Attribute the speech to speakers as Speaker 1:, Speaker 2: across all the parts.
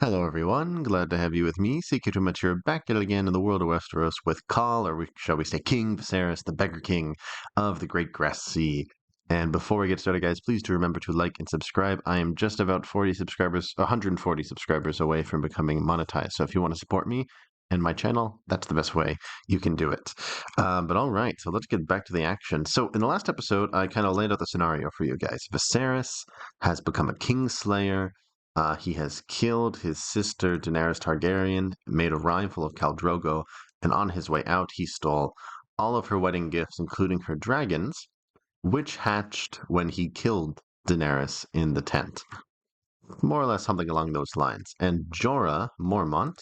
Speaker 1: Hello everyone, glad to have you with me, CK2 AGOT back yet again in the world of Westeros with Khal, or shall we say King Viserys, the Beggar King of the Great Grass Sea. And before we get started, guys, please do remember to like and subscribe. I am just about 140 subscribers away from becoming monetized. So if you want to support me and my channel, that's the best way you can do it. But all right, so let's get back to the action. So in the last episode, I kind of laid out the scenario for you guys. Viserys has become a Kingslayer. He has killed his sister Daenerys Targaryen, made a rival of Khal Drogo, and on his way out, he stole all of her wedding gifts, including her dragons, which hatched when he killed Daenerys in the tent. More or less something along those lines. And Jorah Mormont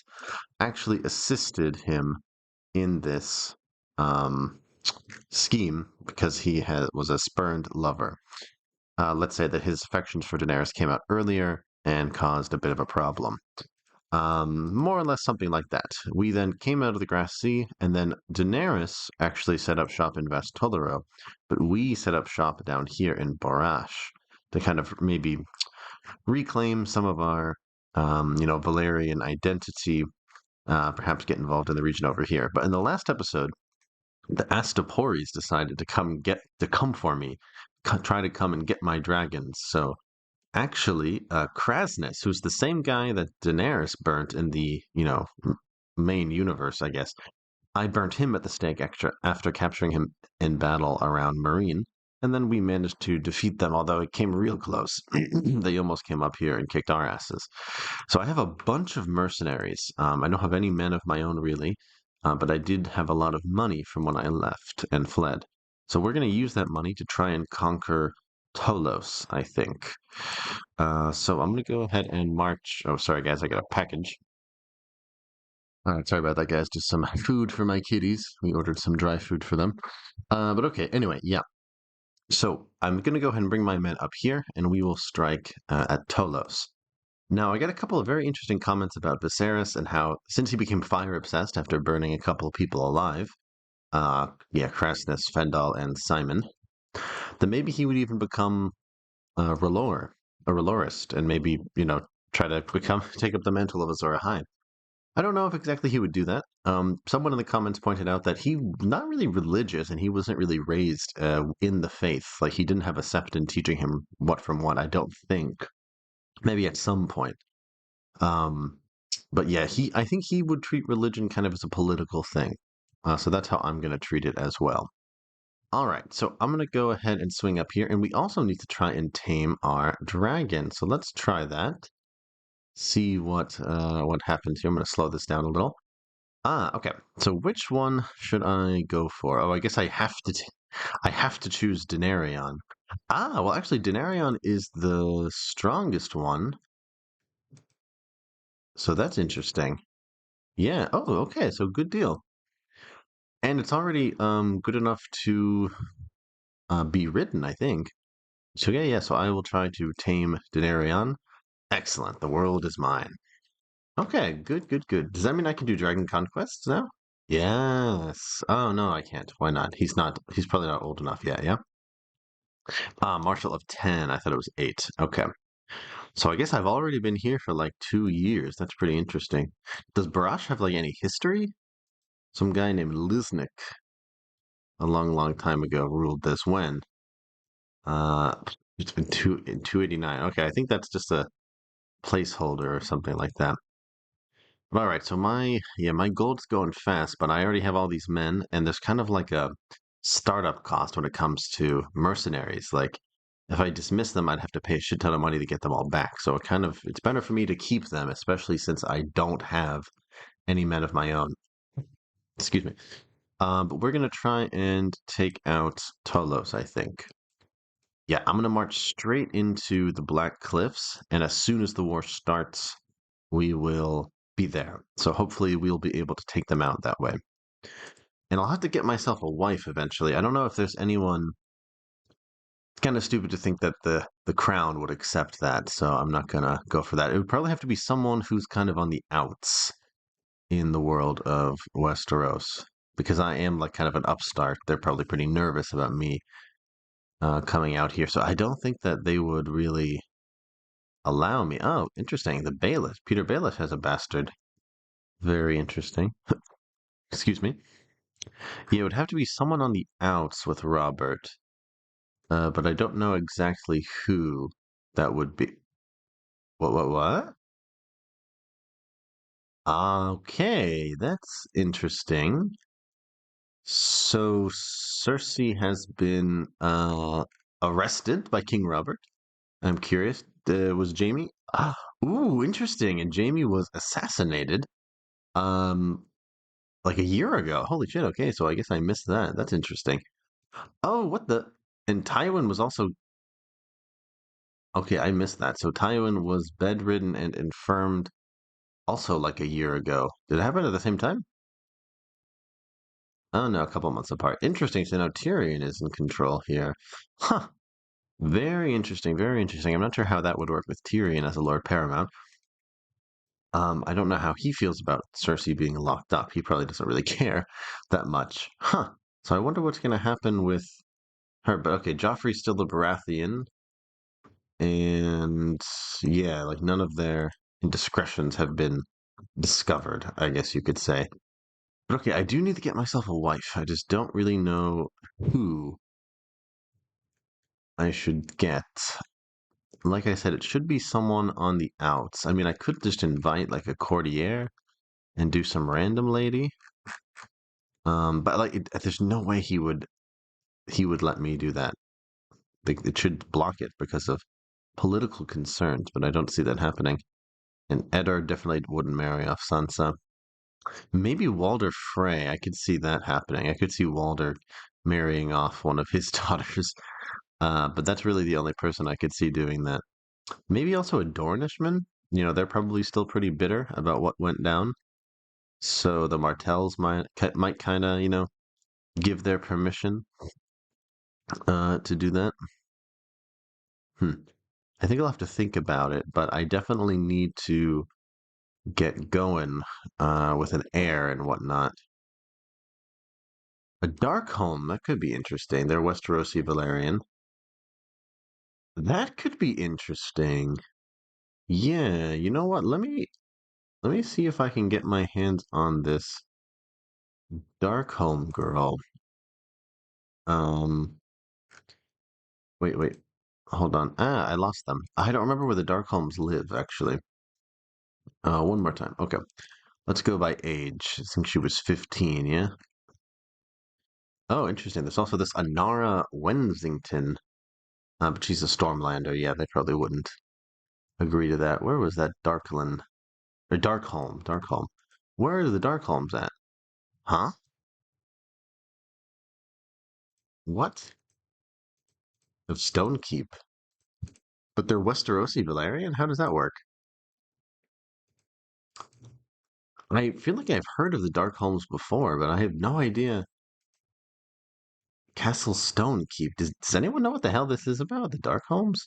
Speaker 1: actually assisted him in this scheme because was a spurned lover. Let's say that his affections for Daenerys came out earlier and caused a bit of a problem. More or less something like that. We then came out of the Grass Sea, and then Daenerys actually set up shop in Vast-Tolero, but we set up shop down here in Borash to kind of maybe reclaim some of our, Valyrian identity, perhaps get involved in the region over here. But in the last episode, the Astaporis decided to come for me, try to come and get my dragons. So actually, Krasnus, who's the same guy that Daenerys burnt in the, main universe, I guess. I burnt him at the stake after capturing him in battle around Marine, and then we managed to defeat them, although it came real close. They almost came up here and kicked our asses. So I have a bunch of mercenaries. I don't have any men of my own, really, but I did have a lot of money from when I left and fled. So we're going to use that money to try and conquer Tolos, I think. So I'm going to go ahead and march. Oh, sorry, guys, I got a package. Sorry about that, guys. Just some food for my kitties. We ordered some dry food for them. But okay, anyway, yeah. So I'm going to go ahead and bring my men up here, and we will strike at Tolos. Now, I got a couple of very interesting comments about Viserys and how, since he became fire obsessed after burning a couple of people alive, Krasnus, Fendal, and Simon, that maybe he would even become a R'hllorist, and maybe, try to take up the mantle of Azor Ahai. I don't know if exactly he would do that. Someone in the comments pointed out that he not really religious and he wasn't really raised in the faith. Like he didn't have a septon teaching him what from what. I don't think. Maybe at some point. But yeah, I think he would treat religion kind of as a political thing. So that's how I'm going to treat it as well. All right, so I'm going to go ahead and swing up here, and we also need to try and tame our dragon. So let's try that. See what happens here. I'm going to slow this down a little. Okay. So which one should I go for? Oh, I guess I have to choose Daenerys. Well, actually, Daenerys is the strongest one. So that's interesting. Yeah. Oh, okay. So good deal. And it's already good enough to be ridden, I think. So yeah. So I will try to tame Daenerys. Excellent. The world is mine. Okay. Good. Good. Good. Does that mean I can do Dragon Conquest now? Yes. Oh no, I can't. Why not? He's not. He's probably not old enough yet. Yeah. Marshal of 10. I thought it was 8. Okay. So I guess I've already been here for like 2 years. That's pretty interesting. Does Barash have like any history? Some guy named Liznik a long, long time ago ruled this when? Uh, it's been 289. Okay, I think that's just a placeholder or something like that. All right, so my gold's going fast, but I already have all these men, and there's kind of like a startup cost when it comes to mercenaries. Like if I dismiss them, I'd have to pay a shit ton of money to get them all back. So it's better for me to keep them, especially since I don't have any men of my own. Excuse me. But we're gonna try and take out Tolos, I think. Yeah, I'm gonna march straight into the Black Cliffs, and as soon as the war starts, we will be there. So hopefully we'll be able to take them out that way. And I'll have to get myself a wife eventually. I don't know if there's anyone. It's kind of stupid to think that the crown would accept that, so I'm not gonna go for that. It would probably have to be someone who's kind of on the outs in the world of Westeros, because I am like kind of an upstart. They're probably pretty nervous about me coming out here, so I don't think that they would really Allow me. Oh, interesting. The Baelish. Peter Baelish has a bastard. Very interesting. Excuse me. Yeah, it would have to be someone on the outs with Robert. But I don't know exactly who that would be. What? Okay, that's interesting. So Cersei has been arrested by King Robert. I'm curious. Was Jamie? Ah, ooh, interesting. And Jamie was assassinated. Um, like a year ago. Holy shit. Okay, so I guess I missed that. That's interesting. Oh, what the? And Tywin was also okay. I missed that. So Tywin was bedridden and infirmed also like a year ago. Did it happen at the same time? Oh no, a couple months apart. Interesting. So now Tyrion is in control here. Huh. Very interesting. Very interesting. I'm not sure how that would work with Tyrion as a Lord Paramount. I don't know how he feels about Cersei being locked up. He probably doesn't really care that much. Huh. So I wonder what's going to happen with her. But okay, Joffrey's still the Baratheon. And yeah, like none of their indiscretions have been discovered, I guess you could say. But okay, I do need to get myself a wife. I just don't really know who I should get. Like I said, it should be someone on the outs. I mean, I could just invite like a courtier and do some random lady. But like, there's no way he would let me do that. It should block it because of political concerns, but I don't see that happening. And Eddard definitely wouldn't marry off Sansa. Maybe Walder Frey. I could see that happening. I could see Walder marrying off one of his daughters. But that's really the only person I could see doing that. Maybe also a Dornishman. They're probably still pretty bitter about what went down. So the Martells might kind of, give their permission to do that. Hmm. I think I'll have to think about it, but I definitely need to get going with an heir and whatnot. A Darkholm, that could be interesting. They're Westerosi Valerian. That could be interesting. Yeah, you know what? Let me see if I can get my hands on this Darkholm girl. Um, wait. Hold on. I lost them. I don't remember where the Darkholms live, actually. One more time. Okay. Let's go by age. I think she was 15, yeah? Oh, interesting. There's also this Anara Wensington, but she's a Stormlander. Yeah, they probably wouldn't agree to that. Where was that Darkland? Or Darkholm? Darkholm. Where are the Darkholms at? Huh? What? Of Stonekeep. But they're Westerosi Valerian? How does that work? I feel like I've heard of the Darkholms before, but I have no idea. Castle Stonekeep. Does anyone know what the hell this is about? The Darkholms?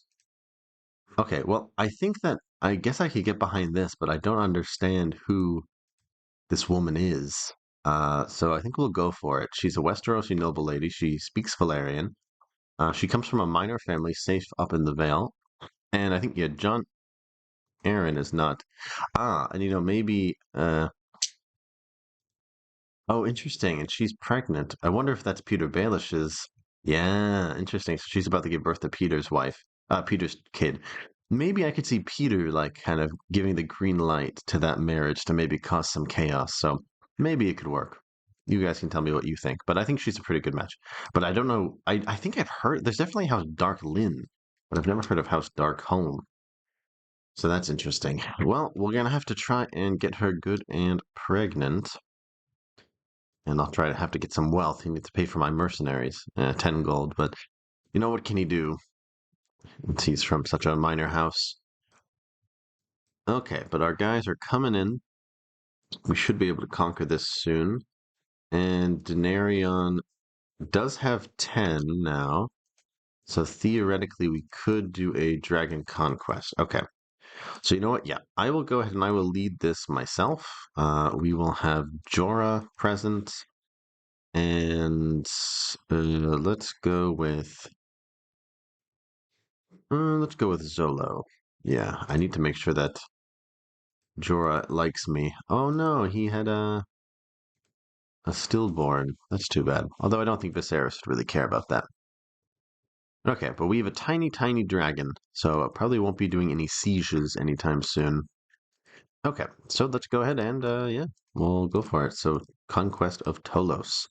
Speaker 1: Okay, well, I think that I guess I could get behind this, but I don't understand who this woman is. So I think we'll go for it. She's a Westerosi noble lady. She speaks Valyrian. She comes from a minor family safe up in the Vale. And I think, yeah, John Aaron is not. And maybe. Oh, interesting. And she's pregnant. I wonder if that's Peter Baelish's. Yeah, interesting. So she's about to give birth to Peter's wife, Peter's kid. Maybe I could see Peter like kind of giving the green light to that marriage to maybe cause some chaos. So maybe it could work. You guys can tell me what you think, but I think she's a pretty good match. But I don't know. I think I've heard there's definitely House Dark Lynn, but I've never heard of House Dark Home. So that's interesting. Well, we're gonna have to try and get her good and pregnant. And I'll try to have to get some wealth. He needs to pay for my mercenaries, 10 gold. But what can he do? He's from such a minor house. Okay, but our guys are coming in. We should be able to conquer this soon. And Daenerys does have 10 now. So theoretically, we could do a dragon conquest. Okay. So you know what? Yeah, I will go ahead and I will lead this myself. We will have Jorah present. And let's go with Zolo. Yeah, I need to make sure that Jorah likes me. Oh no, he had a stillborn. That's too bad. Although I don't think Viserys would really care about that. Okay, but we have a tiny, tiny dragon, so it probably won't be doing any sieges anytime soon. Okay, so let's go ahead and yeah, we'll go for it. So conquest of Tolos.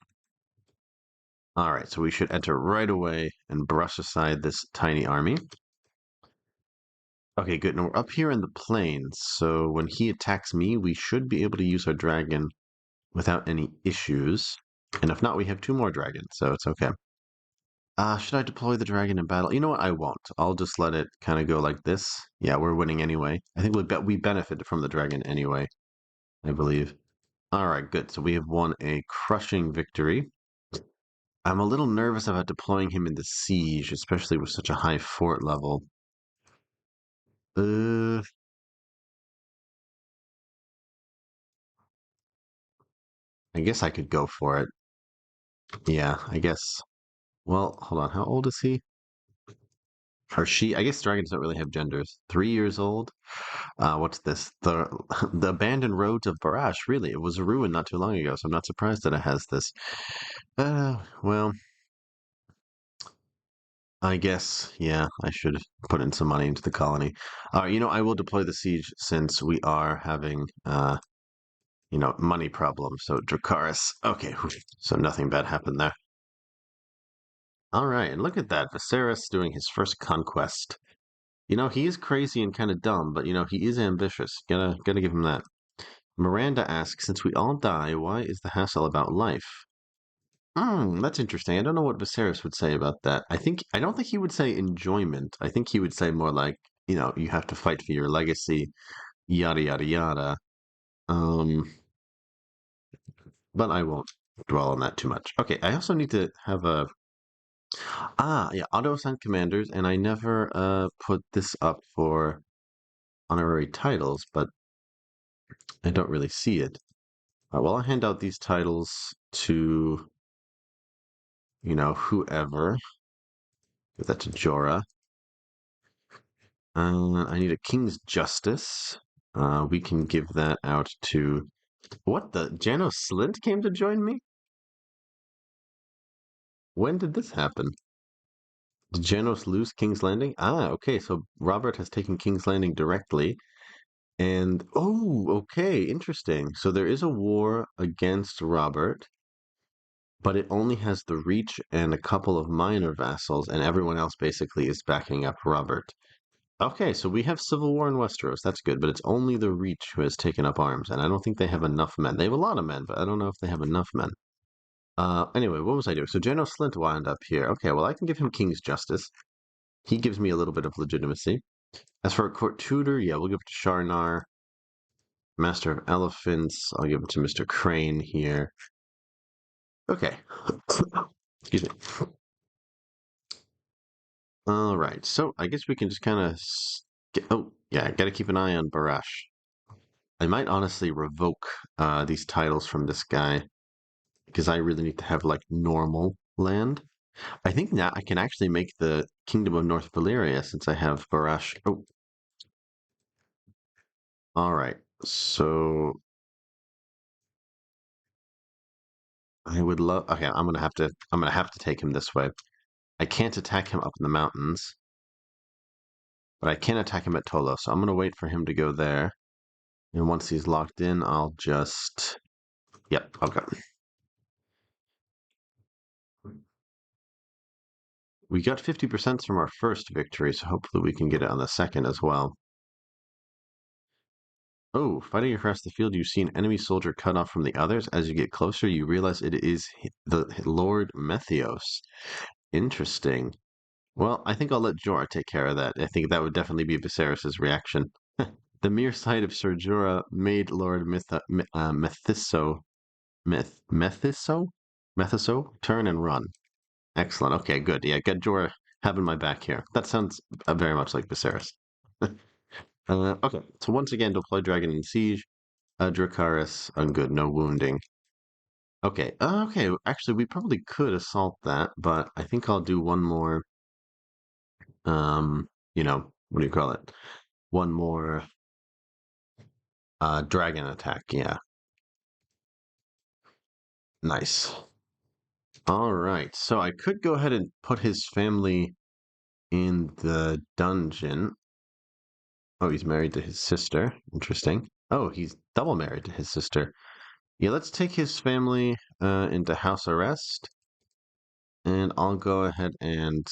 Speaker 1: All right, so we should enter right away and brush aside this tiny army. Okay, good. Now we're up here in the plains, so when he attacks me, we should be able to use our dragon without any issues. And if not, we have two more dragons, so it's okay. Should I deploy the dragon in battle? You know what? I won't. I'll just let it kind of go like this. Yeah, we're winning anyway. I think we benefited from the dragon anyway, I believe. All right, good. So we have won a crushing victory. I'm a little nervous about deploying him in the siege, especially with such a high fort level. Uh, I guess I could go for it. Yeah, I guess. Well, hold on. How old is he? Or she? I guess dragons don't really have genders. 3 years old. What's this? The the abandoned roads of Barash. Really, it was ruined not too long ago, so I'm not surprised that it has this. Well, I guess yeah, I should put in some money into the colony. I will deploy the siege since we are having money problems. So Dracarys. Okay, whew, so nothing bad happened there. All right, and look at that, Viserys doing his first conquest. He is crazy and kind of dumb, but he is ambitious. Gotta give him that. Miranda asks, since we all die, why is the hassle about life? That's interesting. I don't know what Viserys would say about that. I don't think he would say enjoyment. I think he would say more like, you have to fight for your legacy, yada yada yada. Um, but I won't dwell on that too much. Okay, I also need to have a yeah, auto assign commanders, and I never put this up for honorary titles, but I don't really see it. Well, I'll hand out these titles to, whoever. Give that to Jorah. I need a King's Justice. We can give that out to... What the? Janos Slint came to join me? When did this happen? Did Janos lose King's Landing? Okay, so Robert has taken King's Landing directly. And, oh, okay, interesting. So there is a war against Robert, but it only has the Reach and a couple of minor vassals, and everyone else basically is backing up Robert. Okay, so we have civil war in Westeros. That's good, but it's only the Reach who has taken up arms, and I don't think they have enough men. They have a lot of men, but I don't know if they have enough men. Anyway, what was I doing? So Janos Slint wound up here. Okay, well, I can give him King's Justice. He gives me a little bit of legitimacy. As for a court tutor, yeah, we'll give it to Sharnar. Master of Elephants, I'll give it to Mr. Crane here. Okay. Excuse me. All right, so I guess we can just kind of... Oh, yeah, I gotta keep an eye on Barash. I might honestly revoke these titles from this guy because I really need to have like normal land. I think now I can actually make the Kingdom of North Valyria since I have Barash. Oh, all right. So I would love. Okay, I'm gonna have to take him this way. I can't attack him up in the mountains, but I can attack him at Tolo. So I'm gonna wait for him to go there, and once he's locked in, I'll just. Yep. Okay. We got 50% from our first victory, so hopefully we can get it on the second as well. Oh, fighting across the field, you see an enemy soldier cut off from the others. As you get closer, you realize it is the Lord Methios. Interesting. Well, I think I'll let Jorah take care of that. I think that would definitely be Viserys' reaction. The mere sight of Ser Jorah made Lord Methiso turn and run. Excellent. Okay, good. Yeah, get Jorah having my back here. That sounds very much like Viserys. Okay, so once again, deploy Dragon in Siege. Dracarys, I'm good, no wounding. Okay, okay, actually, we probably could assault that, but I think I'll do one more, what do you call it? one more dragon attack. Yeah, nice. All right, so I could go ahead and put his family in the dungeon. Oh, he's married to his sister. Interesting. Oh, he's double married to his sister. Yeah, let's take his family into house arrest, and I'll go ahead and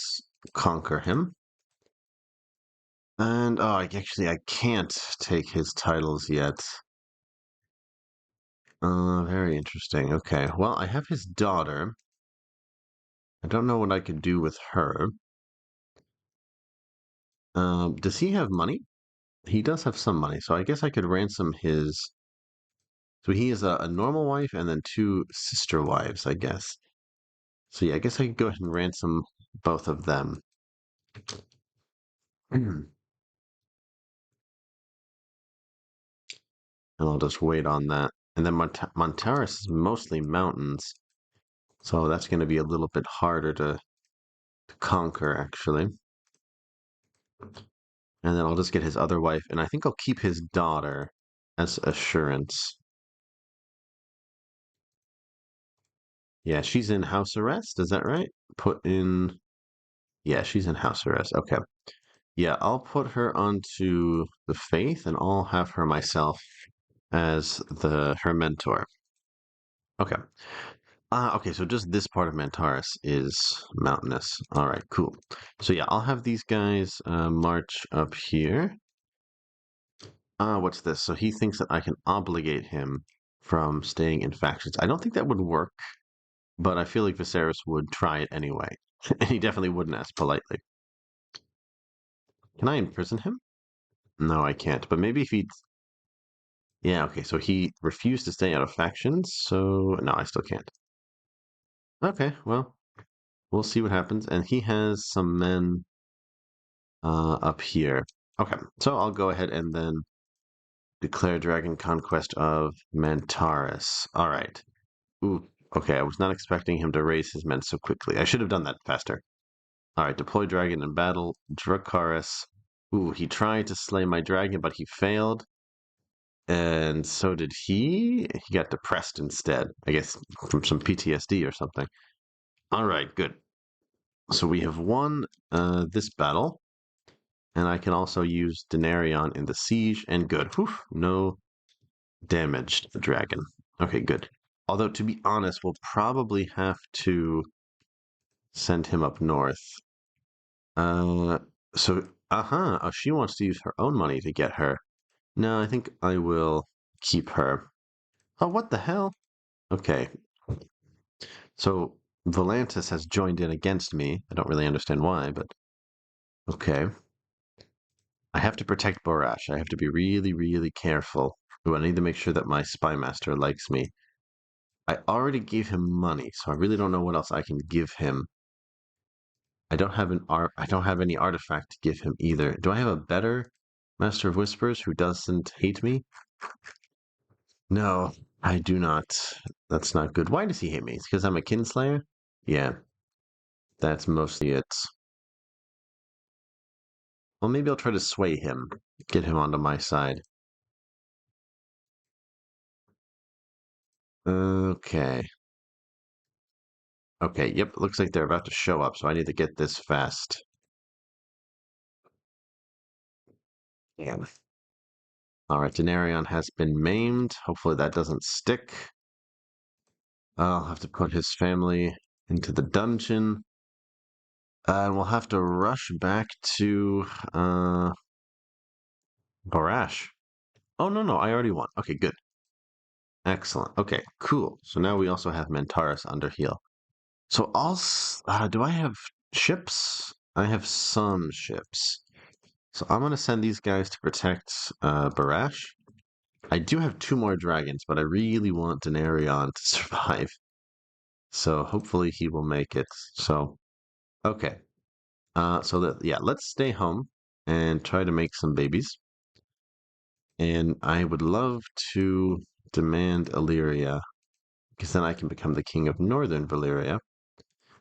Speaker 1: conquer him. And oh, I can't take his titles yet. Very interesting. Okay, well, I have his daughter. I don't know what I could do with her. Does he have money? He does have some money, so I guess I could ransom his. So he has a normal wife and then two sister wives, I guess. So yeah, I guess I could go ahead and ransom both of them. And I'll just wait on that. And then Mantarys is mostly mountains, so that's going to be a little bit harder to conquer, actually. And then I'll just get his other wife, and I think I'll keep his daughter as assurance. Yeah, she's in house arrest, is that right? Put in. Yeah, she's in house arrest. Okay. Yeah, I'll put her onto the faith, and I'll have her myself as her mentor. Okay. Okay, so just this part of Mantarys is mountainous. All right, cool. So yeah, I'll have these guys march up here. What's this? So he thinks that I can obligate him from staying in factions. I don't think that would work, but I feel like Viserys would try it anyway. And he definitely wouldn't ask politely. Can I imprison him? No, I can't. But maybe if he... Yeah, okay, so he refused to stay out of factions, so no, I still can't. Okay, well, we'll see what happens. And he has some men up here. Okay, so I'll go ahead and then declare dragon conquest of Mantarys. All right. Ooh, okay, I was not expecting him to raise his men so quickly. I should have done that faster. All right, deploy dragon in battle. Dracarys. Ooh, he tried to slay my dragon, but he failed. And so did he. He got depressed instead. I guess from some PTSD or something. All right, good. So we have won this battle. And I can also use Daenerys in the siege. And good. Whew, no damage to the dragon. Okay, good. Although, to be honest, we'll probably have to send him up north. Uh, so, oh, she wants to use her own money to get her. No, I think I will keep her. Oh, what the hell? Okay, so Volantis has joined in against me. I don't really understand why, but okay. I have to protect Borash. I have to be really, really careful. Ooh, I need to make sure that my spy master likes me. I already gave him money, so I really don't know what else I can give him. I don't have I don't have any artifact to give him either. Do I have a better Master of Whispers who doesn't hate me? No, I do not. That's not good. Why does he hate me? It's because I'm a kinslayer? Yeah, that's mostly it. Well, maybe I'll try to sway him, get him onto my side. Okay. Okay, yep, looks like they're about to show up, so I need to get this fast. Yeah. All right, Daenerys has been maimed. Hopefully that doesn't stick. I'll have to put his family into the dungeon. And we'll have to rush back to Barash. Oh, no, no, I already won. Okay, good. Excellent. Okay, cool. So now we also have Mantarys under heel. So do I have ships? I have some ships. So I'm going to send these guys to protect Barash. I do have two more dragons, but I really want Daenerys to survive. So hopefully he will make it. So, okay. Yeah, let's stay home and try to make some babies. And I would love to demand Illyria, because then I can become the king of Northern Valyria.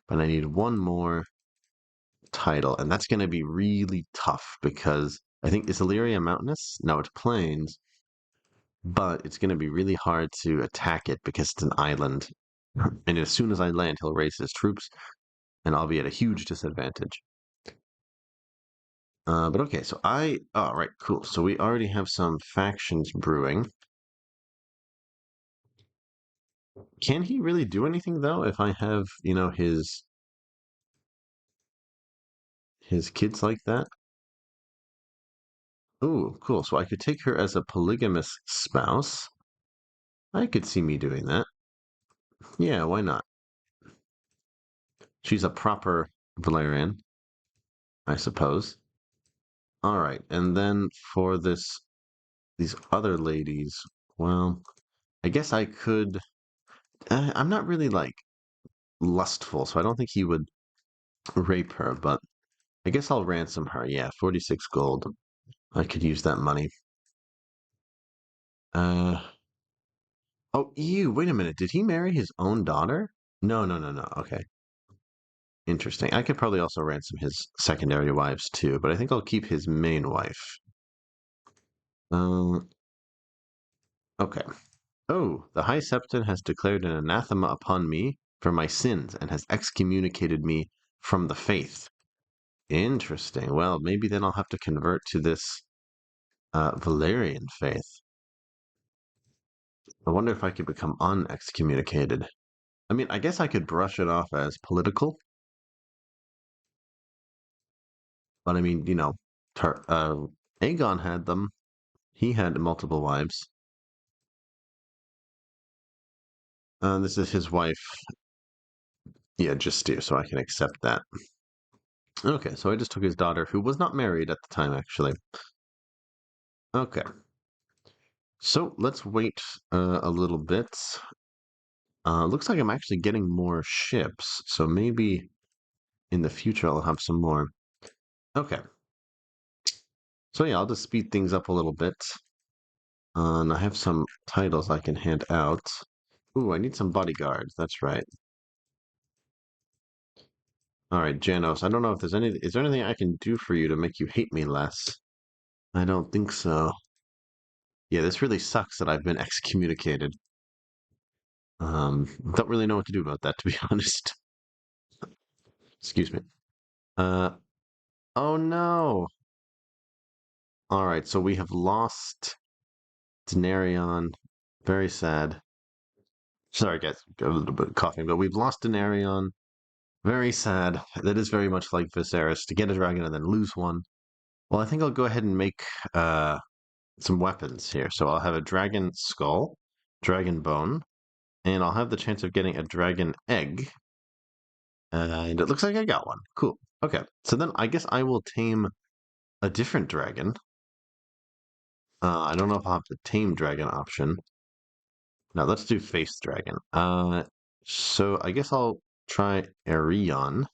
Speaker 1: But I need one more title, and that's going to be really tough because I think is Illyria mountainous? No, it's plains, but it's going to be really hard to attack it because it's an island. And as soon as I land, he'll raise his troops, and I'll be at a huge disadvantage. But okay, so oh, right, cool. So we already have some factions brewing. Can he really do anything though if I have, his kids like that? Oh, cool. So I could take her as a polygamous spouse. I could see me doing that. Yeah, why not? She's a proper Valerian, I suppose. All right, and then for these other ladies, well, I guess I could. I'm not really like lustful, so I don't think he would rape her, but I guess I'll ransom her. Yeah, 46 gold. I could use that money. Uh, oh, ew, wait a minute. Did he marry his own daughter? No, no, no, no. Okay. Interesting. I could probably also ransom his secondary wives too, but I think I'll keep his main wife. Uh, okay. Oh, the High Septon has declared an anathema upon me for my sins and has excommunicated me from the faith. Interesting. Well, maybe then I'll have to convert to this Valerian faith. I wonder if I could become unexcommunicated. I mean, I guess I could brush it off as political, but I mean, Aegon had them. He had multiple wives. This is his wife. Yeah, just steer, so I can accept that. Okay, so I just took his daughter, who was not married at the time, actually. Okay, so let's wait a little bit. Looks like I'm actually getting more ships, so maybe in the future I'll have some more. Okay, so yeah, I'll just speed things up a little bit. And I have some titles I can hand out. Ooh, I need some bodyguards. That's right. All right, Janos. I don't know if there's any. Is there anything I can do for you to make you hate me less? I don't think so. Yeah, this really sucks that I've been excommunicated. Don't really know what to do about that, to be honest. Excuse me. Uh, oh no. All right, so we have lost Denarion. Very sad. Sorry, guys, got a little bit of coughing, but we've lost Denarion. Very sad. That is very much like Viserys to get a dragon and then lose one. Well, I think I'll go ahead and make uh, some weapons here. So I'll have a dragon skull, dragon bone, and I'll have the chance of getting a dragon egg. And it looks like I got one. Cool. Okay. So then I guess I will tame a different dragon. I don't know if I'll have the tame dragon option. No, let's do face dragon. So I guess I'll try Arion.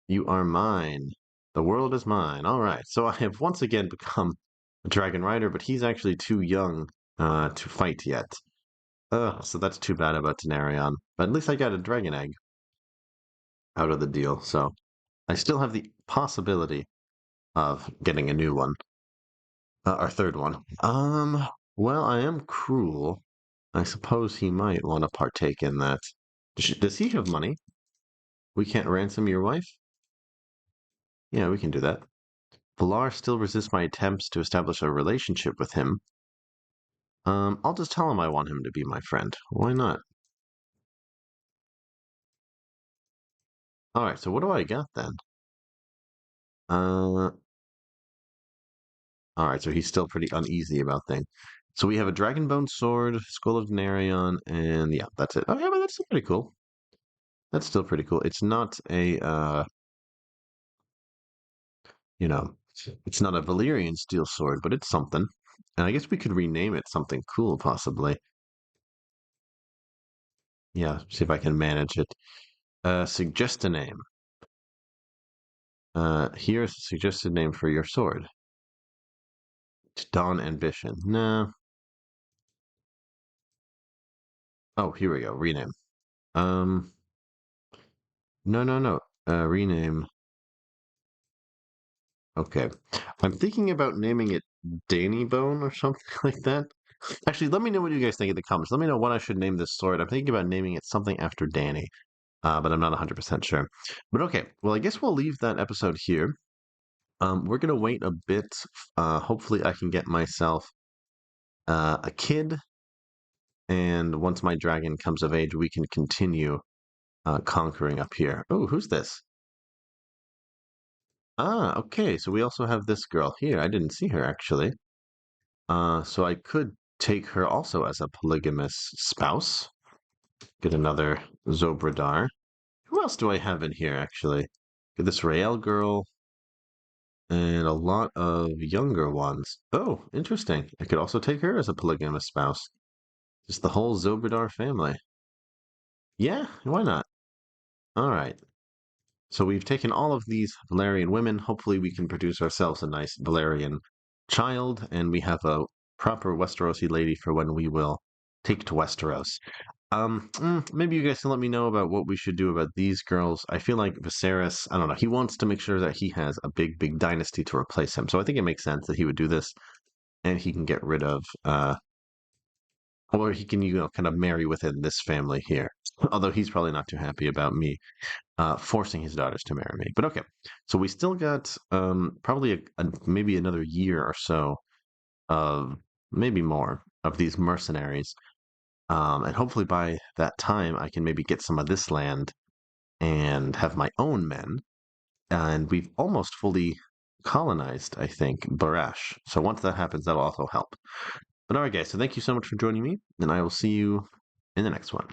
Speaker 1: You are mine. The world is mine. All right. So I have once again become a dragon rider, but he's actually too young to fight yet. So that's too bad about Denarion. But at least I got a dragon egg out of the deal. So I still have the possibility of getting a new one, our third one. Well, I am cruel. I suppose he might want to partake in that. Does he have money? We can't ransom your wife? Yeah, we can do that. Valar still resists my attempts to establish a relationship with him. I'll just tell him I want him to be my friend. Why not? All right, so what do I got then? Uh, all right, so he's still pretty uneasy about things. So we have a dragonbone sword, skull of Denarion, and yeah, that's it. Oh yeah, but that's still pretty cool. That's still pretty cool. It's not a you know, it's not a Valyrian steel sword, but it's something. And I guess we could rename it something cool, possibly. Yeah, see if I can manage it. Suggest a name. Here's a suggested name for your sword. Dawn Ambition. No. Oh, here we go. Rename. Um, no, no, no. Rename. Okay. I'm thinking about naming it Danny Bone or something like that. Actually, let me know what you guys think in the comments. Let me know what I should name this sword. I'm thinking about naming it something after Danny, but I'm not 100% sure. But okay, well, I guess we'll leave that episode here. We're gonna wait a bit. Hopefully, I can get myself a kid, and once my dragon comes of age, we can continue conquering up here. Oh, who's this? Ah, okay. So we also have this girl here. I didn't see her actually. So I could take her also as a polygamous spouse. Get another Zobradar. Who else do I have in here actually? Get this Rael girl and a lot of younger ones. Oh, interesting. I could also take her as a polygamous spouse. Just the whole Zobradar family. Yeah, why not? All right. So we've taken all of these Valerian women. Hopefully, we can produce ourselves a nice Valerian child, and we have a proper Westerosi lady for when we will take to Westeros. Maybe you guys can let me know about what we should do about these girls. I feel like Viserys, I don't know, he wants to make sure that he has a big, big dynasty to replace him. So I think it makes sense that he would do this, and he can get rid of, or he can, kind of marry within this family here. Although he's probably not too happy about me forcing his daughters to marry me. But okay, so we still got probably maybe another year or so of maybe more of these mercenaries, and hopefully by that time I can maybe get some of this land and have my own men. And we've almost fully colonized, I think, Barash. So once that happens, that'll also help. But all right, guys. So thank you so much for joining me, and I will see you in the next one.